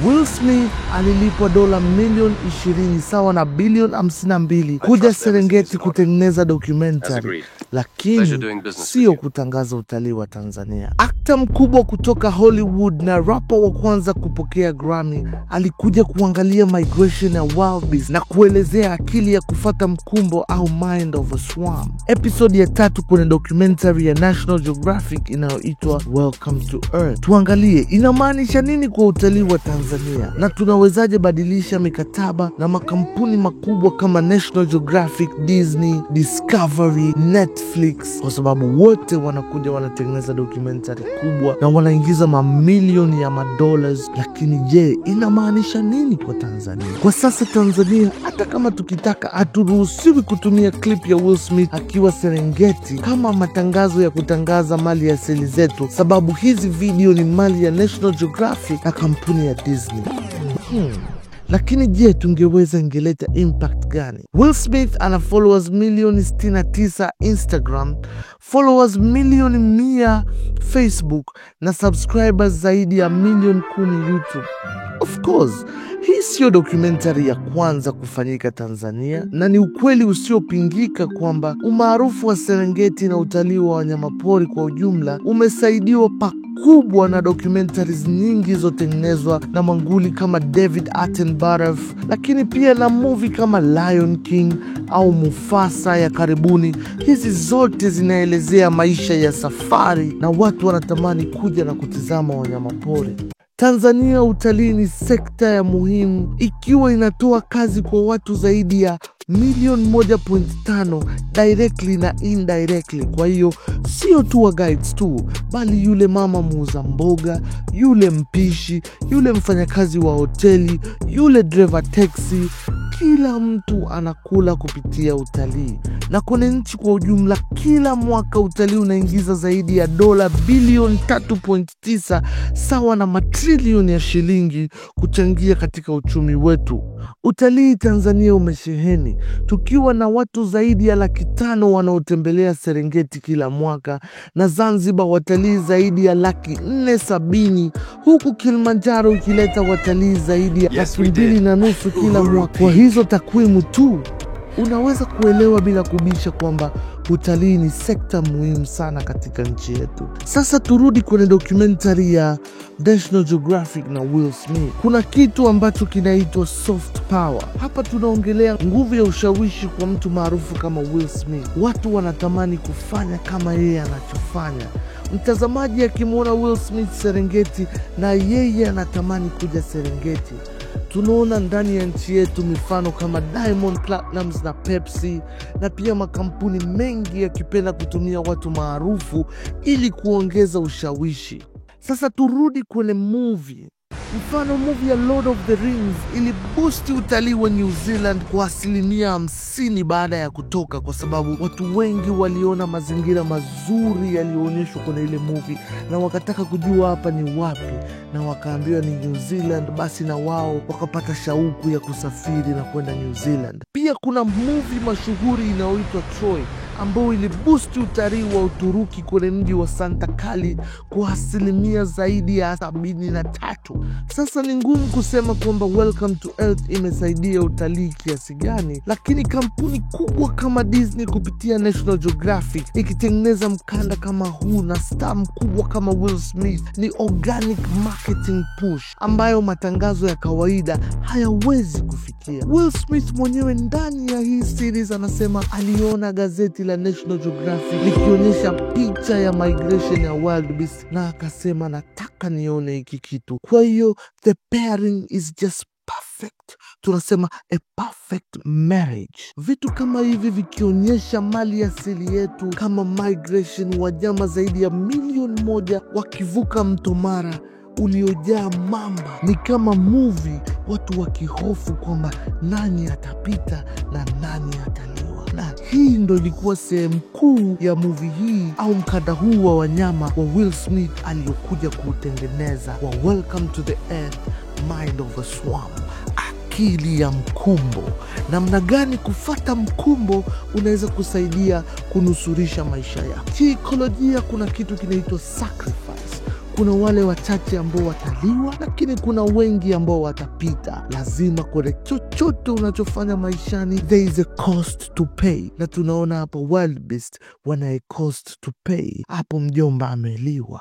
Will Smith alilipwa dola milioni 20 sawa na bilioni 52 kuja Serengeti kutengeneza documentary, lakini sio kutangaza utalii wa Tanzania. Akta mkubwa kutoka Hollywood na rapper wa kwanza kupokea Grammy alikuja kuangalia migration ya wildebeest na kuelezea akili ya kufata mkumbo au mind of a swarm. Episode ya 3 kwenye documentary ya National Geographic inayoitwa Welcome to Earth. Tuangalie inamaanisha nini kwa utalii wa Tanzania na tunawezaje badilisha mikataba na makampuni makubwa kama National Geographic, Disney, Discovery, Netflix, kwa sababu wote wanakuja wanatengeneza documentary kubwa na wanaingiza mamilioni ya madollars. Lakini je, inamaanisha nini kwa Tanzania? Kwa sasa Tanzania, hata kama tukitaka, haturuhusiwi kutumia clip ya Will Smith akiwa Serengeti kama matangazo ya kutangaza mali ya asili zetu, sababu hizi video ni mali ya National Geographic na kampuni ya Disney. Lakini je, tungeweza ingeleta impact gani? Will Smith ana followers milioni 69 Instagram, followers milioni 100 Facebook na subscribers zaidi ya milioni 10 YouTube. Of course, hii sio documentary ya kwanza kufanyika Tanzania, na ni ukweli usiopingika kwamba umaarufu wa Serengeti na utalii wa wanyamapori kwa ujumla umesaidiwa pakubwa na documentaries nyingi zilizotengenezwa na manguli kama David Attenborough, lakini pia na movie kama Lion King au Mufasa ya karibuni. Hizi zote zinaelezea maisha ya safari na watu wanatamani kuja na kutizama wanyamapori. Tanzania utalii ni sekta ya muhimu, ikiwa inatoa kazi kwa watu zaidi ya milioni 1.5 directly na indirectly. Kwa hiyo sio tu wa guides tu, bali yule mama muuza mboga, yule mpishi, yule mfanyakazi wa hoteli, yule driver taxi, kila mtu anakula kupitia utalii. Na kwenye nchi kwa ujumla, kila mwaka utalii unaingiza zaidi ya dola bilioni 3.9 sawa na matrilioni ya shilingi kuchangia katika uchumi wetu. Utalii Tanzania umesheheni, tukiwa na watu zaidi ya 500,000 wanaotembelea Serengeti kila mwaka, na Zanzibar watalii zaidi ya 470,000, huku Kilimanjaro ikileta watalii zaidi ya 2.5 kila mwaka. Kwa hizo takwimu tu unaweza kuelewa bila kubisha kwamba utalii ni sekta muhimu sana katika nchi yetu. Sasa turudi kwenye documentary ya National Geographic na Will Smith. Kuna kitu ambacho kinaitwa soft power. Hapa tunaongelea nguvu ya ushawishi kwa mtu maarufu kama Will Smith. Watu wanatamani kufanya kama yeye anachofanya. Mtazamaji akimwona Will Smith Serengeti, na yeye anatamani kuja Serengeti. Tunaona ndani ya nchi yetu mifano kama Diamond Platnumz na Pepsi, na pia makampuni mengi yakipenda kutumia watu maarufu ili kuongeza ushawishi. Sasa turudi kwenye movie. Mfano movie ya Lord of the Rings ili boost utalii wa New Zealand kwa 50% baada ya kutoka, kwa sababu watu wengi waliona mazingira mazuri yaliyoonyeshwa kwenye ile movie na wakataka kujua hapa ni wapi, na wakaambiwa ni New Zealand. Basi na wao wakapata shauku ya kusafiri na kwenda New Zealand. Pia kuna movie mashuhuri inayoitwa Troy ambao ili boost utalii wa Uturuki kwenye mji wa Santa Kali kwa asilimia zaidi ya 73. Sasa ni ngumu kusema kwamba Welcome to Earth imesaidia utalii kiasi gani, lakini kampuni kubwa kama Disney kupitia National Geographic ikitengeneza mkanda kama huu na star mkubwa kama Will Smith ni organic marketing push ambayo matangazo ya kawaida hayawezi kufikia. Will Smith mwenyewe ndani ya hii series anasema aliona gazeti la National Geographic likionyesha picha ya migration ya wildebeest na akasema nataka nione hiki kitu. Kwa hiyo the pairing is just perfect. Tunasema a perfect marriage. Vitu kama hivi vikionyesha mali asili yetu kama migration, wanyama zaidi ya milioni 1 wakivuka mto Mara uliojaa mamba, ni kama movie, watu wakihofu kwamba nani atapita na nani ataliwa. Na hii ndo ilikuwa sehemu kuu ya movie hii au mkanda huu wa wanyama wa Will Smith aliyokuja kuutengeneza wa Welcome to the Earth, Mind of a Swarm, akili ya mkumbo. Namna gani kufata mkumbo unaweza kusaidia kunusurisha maisha yako. Kiikolojia kuna kitu kinaitwa sacrifice. kuna wale wachache ambao wataliwa, lakini kuna wengi ambao watapita. Lazima kwa chochote unachofanya maishani there is a cost to pay, na tunaona hapa Wild Beast wana a cost to pay. Hapo mjomba ameliwa,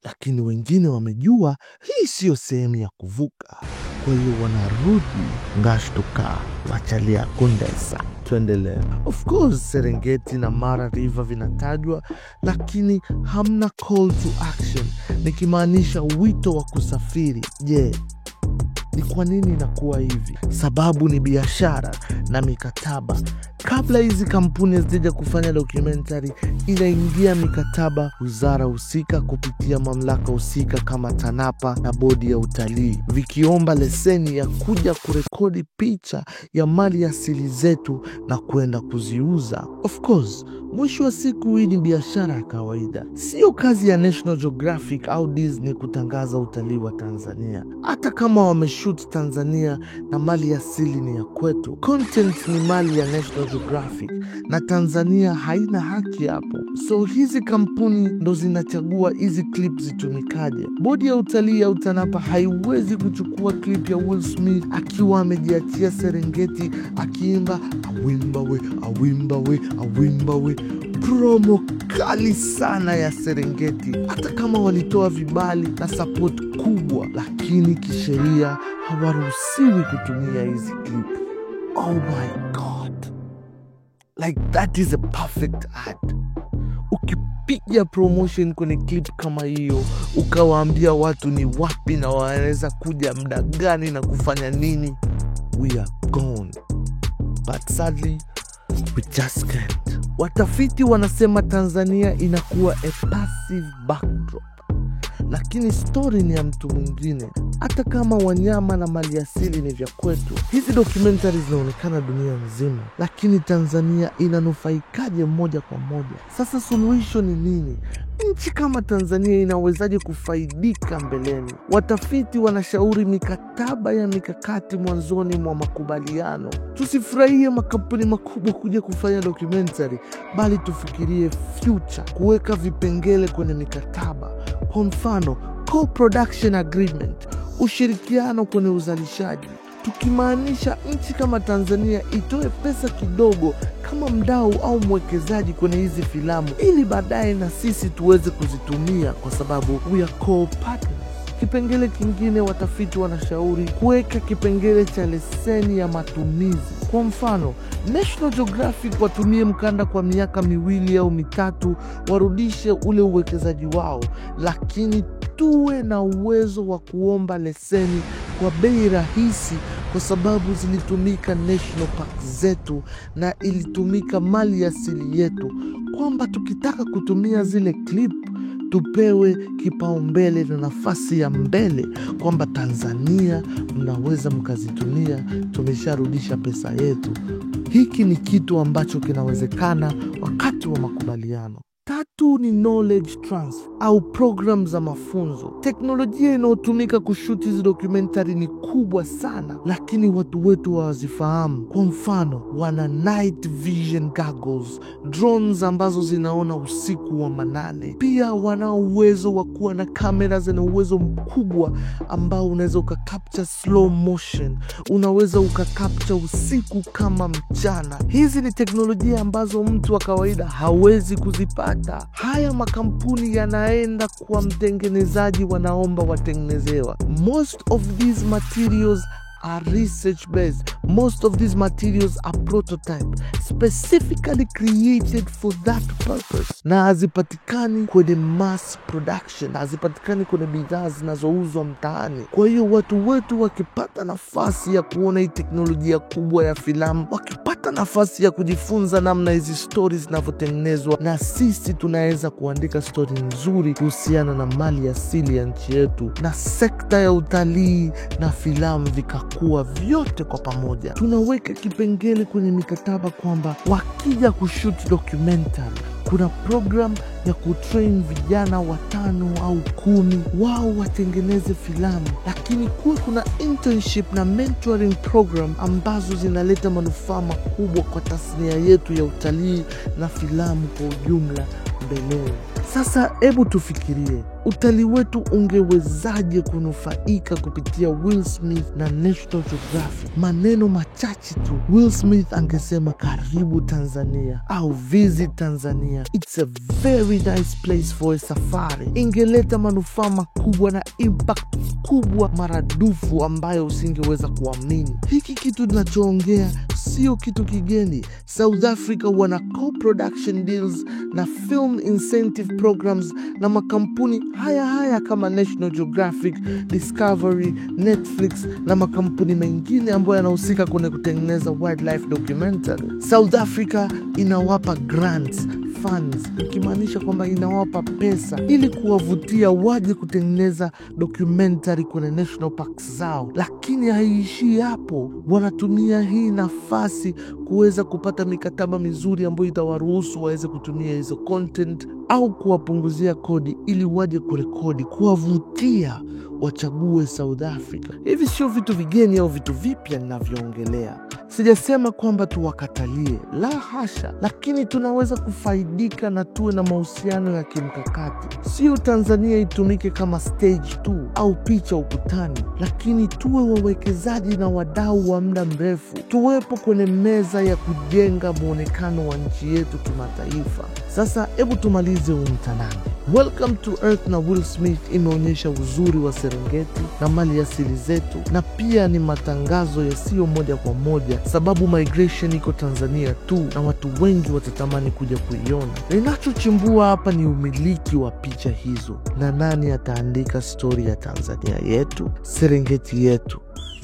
lakini wengine wamejua hii sio sehemu ya kuvuka, kwa hiyo wanarudi ngashtuka wachalia kundesa. Tuendelee. Of course Serengeti na Mara River vinatajwa, lakini hamna call to action, nikimaanisha wito wa kusafiri. Ni kwa nini inakuwa hivi? Sababu ni biashara na mikataba. Kabla hizi kampuni zije kufanya documentary, inaingia mikataba wizara husika kupitia mamlaka husika kama TANAPA na bodi ya utalii, vikiomba leseni ya kuja kurekodi picha ya mali asili zetu na kwenda kuziuza. Of course, mwisho wa siku hii ni biashara ya kawaida. Sio kazi ya National Geographic au Disney kutangaza utalii wa Tanzania. Hata kama wameshoot Tanzania na mali asili ni ya kwetu, content ni mali ya National Geographic na Tanzania haina haki hapo. So hizi kampuni ndo zinachagua hizi clips zitumikaje. Bodi ya utalii au TANAPA haiwezi kuchukua clip ya Will Smith akiwa amejiachia Serengeti akiimba awimba we awimba we awimba we, promo kali sana ya Serengeti, hata kama walitoa vibali na support kubwa, lakini kisheria hawaruhusiwi kutumia hizi clip. Oh my God, like that is a perfect ad. Ukipiga promotion kwenye clip kama hiyo, ukawaambia watu ni wapi na wanaweza kuja muda gani na kufanya nini, we are gone. But sadly we just can't. Watafiti wanasema Tanzania inakuwa a passive backdrop, lakini story ni ya mtu mwingine. Hata kama wanyama na mali asili ni vya kwetu, hizi documentaries zinaonekana dunia nzima, lakini Tanzania inanufaikaje moja kwa moja? Sasa suluhisho ni nini? Nchi kama Tanzania inawezaje kufaidika mbeleni? Watafiti wanashauri mikataba ya mikakati mwanzoni mwa makubaliano. Tusifurahie makampuni makubwa kuja kufanya documentary, bali tufikirie future, kuweka vipengele kwenye mikataba. Kwa mfano, co-production agreement, ushirikiano kwenye uzalishaji, tukimaanisha nchi kama Tanzania itoe pesa kidogo kama mdau au mwekezaji kwenye hizi filamu, ili baadaye na sisi tuweze kuzitumia kwa sababu we are co-partners. Kipengele kingine, watafiti wanashauri kuweka kipengele cha leseni ya matumizi. Kwa mfano, National Geographic watumie mkanda kwa miaka 2 au 3, warudishe ule uwekezaji wao, lakini tuwe na uwezo wa kuomba leseni kwa bei rahisi, kwa sababu zilitumika national park zetu na ilitumika mali asili yetu, kwamba tukitaka kutumia zile clip tupewe kipaumbele na nafasi ya mbele, kwamba Tanzania mnaweza mkazitumia, tumesharudisha pesa yetu. Hiki ni kitu ambacho kinawezekana wakati wa makubaliano. Tatu ni knowledge transfer au program za mafunzo. Teknolojia inayotumika kushoot hizi documentary ni kubwa sana, lakini watu wetu hawazifahamu. Kwa mfano, wana night vision goggles, drones ambazo zinaona usiku wa manane. Pia wana uwezo wa kuwa na kamera zenye uwezo mkubwa ambao unaweza ukacapture slow motion, unaweza ukacapture usiku kama mchana. Hizi ni teknolojia ambazo mtu wa kawaida hawezi kuzipata. Haya makampuni yanaenda kwa mtengenezaji, wanaomba watengenezewa. Most of these materials are research based. Most of these materials are prototype, specifically created for that purpose, na hazipatikani kwenye mass production, hazipatikani kwenye bidhaa zinazouzwa mtaani. Kwa hiyo watu wetu wakipata nafasi ya kuona hii teknolojia kubwa ya filamu, wakipata nafasi ya kujifunza namna hizi stories zinavyotengenezwa, na sisi tunaweza kuandika story nzuri kuhusiana na mali asili ya nchi yetu, na sekta ya utalii na filamu vikakuwa vyote kwa pamoja. Tunaweka kipengele kwenye mikataba kwamba wakija kushoot documentary, kuna program ya kutrain vijana 5 au 10 wao watengeneze filamu, lakini kuna internship na mentoring program ambazo zinaleta manufaa makubwa kwa tasnia yetu ya utalii na filamu kwa ujumla. mbeleni. Sasa hebu tufikirie, utalii wetu ungewezaje kunufaika kupitia Will Smith na National Geographic? Maneno machache tu, Will Smith angesema karibu Tanzania au visit Tanzania. It's a very nice place for a safari. Ingeleta manufaa makubwa na impact kubwa maradufu ambayo usingeweza kuamini. Hiki kitu tunachoongea sio kitu kigeni. South Africa wana co-production deals na film incentive programs na makampuni haya kama National Geographic, Discovery, Netflix na makampuni mengine ambayo yanahusika kwenye kutengeneza wildlife documentary. South Africa inawapa grants, funds, ikimaanisha kwamba inawapa pesa ili kuwavutia waje kutengeneza documentary kwenye national parks zao. Lakini haiishii hapo, wanatumia hii nafasi kuweza kupata mikataba mizuri ambayo itawaruhusu waweze kutumia hizo content au kuwapunguzia kodi ili waje kurekodi, kuwavutia wachague South Africa. Hivi sio vitu vigeni au vitu vipya ninavyoongelea. Sijasema kwamba tuwakatalie, la hasha, lakini tunaweza kufaidika na tuwe na mahusiano ya kimkakati. Sio Tanzania itumike kama stage tu au picha ukutani, lakini tuwe wawekezaji na wadau wa muda mrefu. Tuwepo kwenye meza ya kujenga muonekano wa nchi yetu kimataifa. Sasa hebu tumalize umtanani. Welcome to Earth na Will Smith imeonyesha uzuri wa Serengeti na mali asili zetu, na pia ni matangazo yasiyo moja kwa moja, sababu migration iko Tanzania tu na watu wengi watatamani kuja kuiona. Ninachochimbua hapa ni umiliki wa picha hizo, na nani ataandika story ya Tanzania yetu, Serengeti yetu,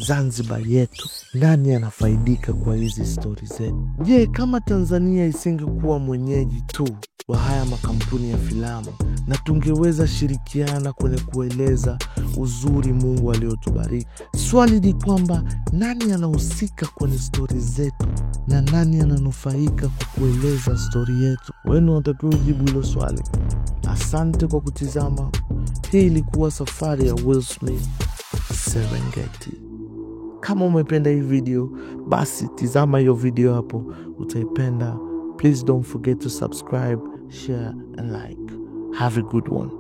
Zanzibar yetu. Nani anafaidika kwa hizi story zetu? Je, kama Tanzania isingekuwa mwenyeji tu wa haya makampuni ya filamu na tungeweza shirikiana kwenye kueleza uzuri Mungu aliotubariki? Swali ni kwamba nani anahusika kwenye story zetu na nani ananufaika kwa kueleza story yetu? Wewe unatakiwa ujibu hilo swali. Asante kwa kutizama. Hii ilikuwa safari ya Will Smith Serengeti. Kama umependa hii video, basi tizama hiyo video hapo, utaipenda. Please don't forget to subscribe, share and like. Have a good one.